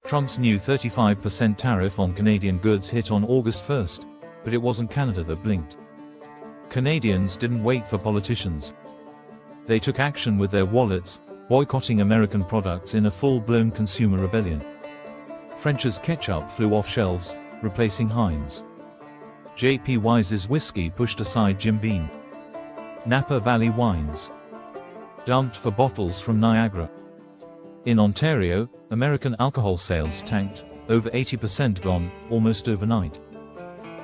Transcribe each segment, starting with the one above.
Trump's new 35% tariff on Canadian goods hit on August 1st, but it wasn't Canada that blinked. Canadians didn't wait for politicians. They took action with their wallets, boycotting American products in a full-blown consumer rebellion. French's ketchup flew off shelves, replacing Heinz. J.P. Wise's whiskey pushed aside Jim Beam. Napa Valley wines dumped for bottles from Niagara. In Ontario, American alcohol sales tanked, over 80% gone, almost overnight.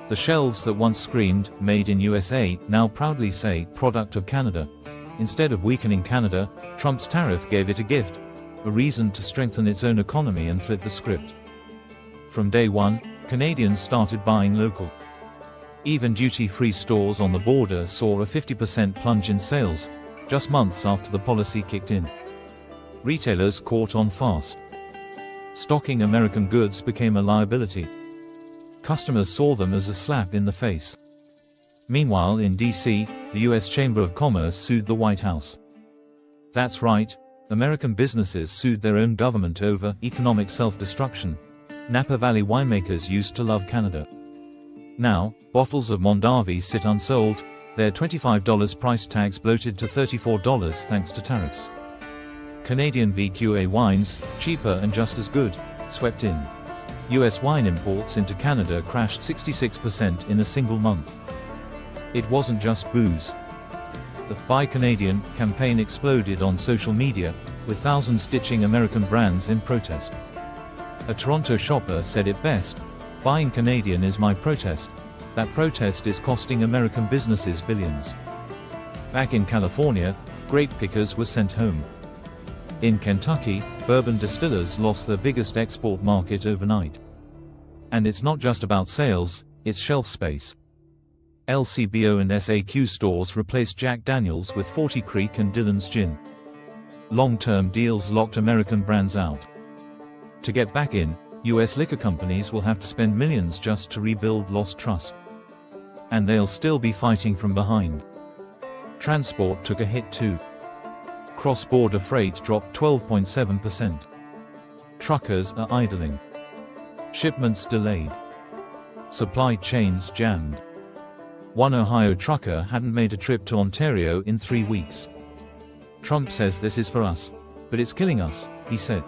The shelves that once screamed, "Made in USA," now proudly say, "Product of Canada." Instead of weakening Canada, Trump's tariff gave it a gift, a reason to strengthen its own economy and flip the script. From day one, Canadians started buying local. Even duty-free stores on the border saw a 50% plunge in sales, just months after the policy kicked in. Retailers caught on fast. Stocking American goods became a liability. Customers saw them as a slap in the face. Meanwhile, in D.C., the U.S. Chamber of Commerce sued the White House. That's right, American businesses sued their own government over economic self-destruction. Napa Valley winemakers used to love Canada. Now, bottles of Mondavi sit unsold, their $25 price tags bloated to $34 thanks to tariffs. Canadian VQA wines, cheaper and just as good, swept in. US wine imports into Canada crashed 66% in a single month. It wasn't just booze. The Buy Canadian campaign exploded on social media, with thousands ditching American brands in protest. A Toronto shopper said it best, "Buying Canadian is my protest. That protest is costing American businesses billions." Back in California, grape pickers were sent home. In Kentucky, bourbon distillers lost their biggest export market overnight. And it's not just about sales, it's shelf space. LCBO and SAQ stores replaced Jack Daniel's with 40 Creek and Dillon's Gin. Long-term deals locked American brands out. To get back in, US liquor companies will have to spend millions just to rebuild lost trust. And they'll still be fighting from behind. Transport took a hit too. Cross-border freight dropped 12.7%. Truckers are idling. Shipments delayed. Supply chains jammed. One Ohio trucker hadn't made a trip to Ontario in 3 weeks. Trump says this is for us. But it's killing us, he said.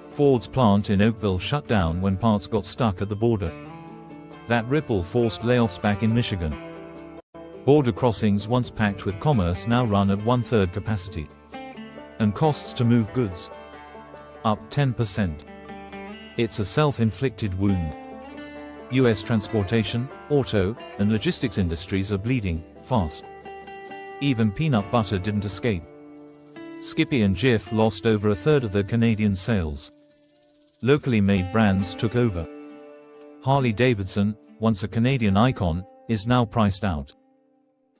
Ford's plant in Oakville shut down when parts got stuck at the border. That ripple forced layoffs back in Michigan. Border crossings once packed with commerce now run at 1/3 capacity. And costs to move goods up 10%. It's a self-inflicted wound. US transportation, auto, and logistics industries are bleeding fast. Even peanut butter didn't escape. Skippy and Jif lost over 1/3 of their Canadian sales. Locally made brands took over. Harley-Davidson, once a Canadian icon, is now priced out.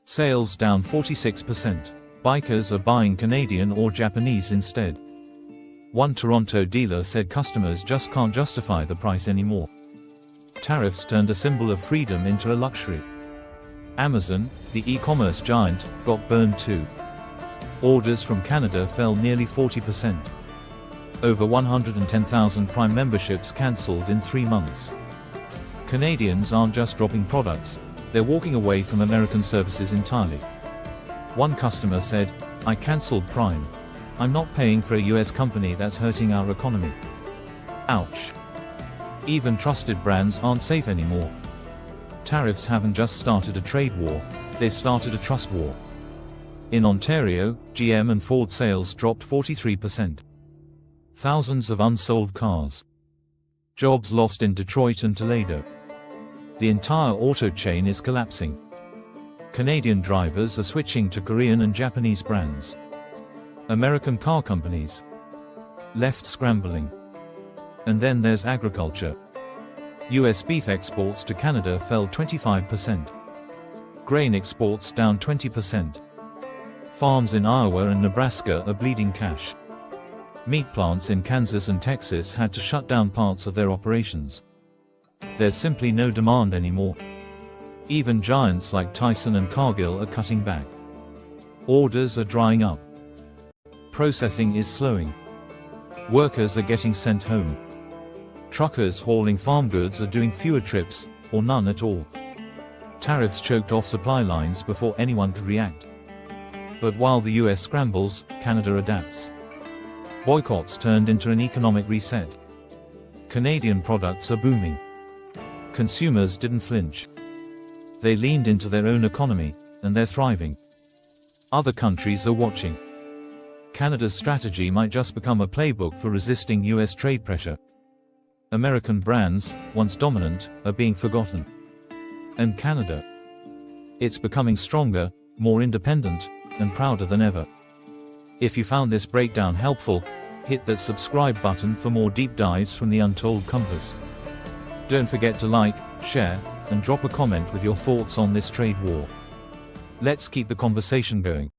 Sales down 46%. Bikers are buying Canadian or Japanese instead. One Toronto dealer said customers just can't justify the price anymore. Tariffs turned a symbol of freedom into a luxury. Amazon, the e-commerce giant, got burned too. Orders from Canada fell nearly 40%. Over 110,000 Prime memberships cancelled in 3 months. Canadians aren't just dropping products, they're walking away from American services entirely. One customer said, "I cancelled Prime. I'm not paying for a US company that's hurting our economy." Ouch. Even trusted brands aren't safe anymore. Tariffs haven't just started a trade war, they've started a trust war. In Ontario, GM and Ford sales dropped 43%. Thousands of unsold cars. Jobs lost in Detroit and Toledo. The entire auto chain is collapsing. Canadian drivers are switching to Korean and Japanese brands. American car companies left scrambling. And then there's agriculture. US beef exports to Canada fell 25%. Grain exports down 20%. Farms in Iowa and Nebraska are bleeding cash. Meat plants in Kansas and Texas had to shut down parts of their operations. There's simply no demand anymore. Even giants like Tyson and Cargill are cutting back. Orders are drying up. Processing is slowing. Workers are getting sent home. Truckers hauling farm goods are doing fewer trips, or none at all. Tariffs choked off supply lines before anyone could react. But while the US scrambles, Canada adapts. Boycotts turned into an economic reset. Canadian products are booming. Consumers didn't flinch. They leaned into their own economy, and they're thriving. Other countries are watching. Canada's strategy might just become a playbook for resisting US trade pressure. American brands, once dominant, are being forgotten. And Canada? It's becoming stronger, more independent, and prouder than ever. If you found this breakdown helpful, hit that subscribe button for more deep dives from the Untold Compass. Don't forget to like, share, and drop a comment with your thoughts on this trade war. Let's keep the conversation going.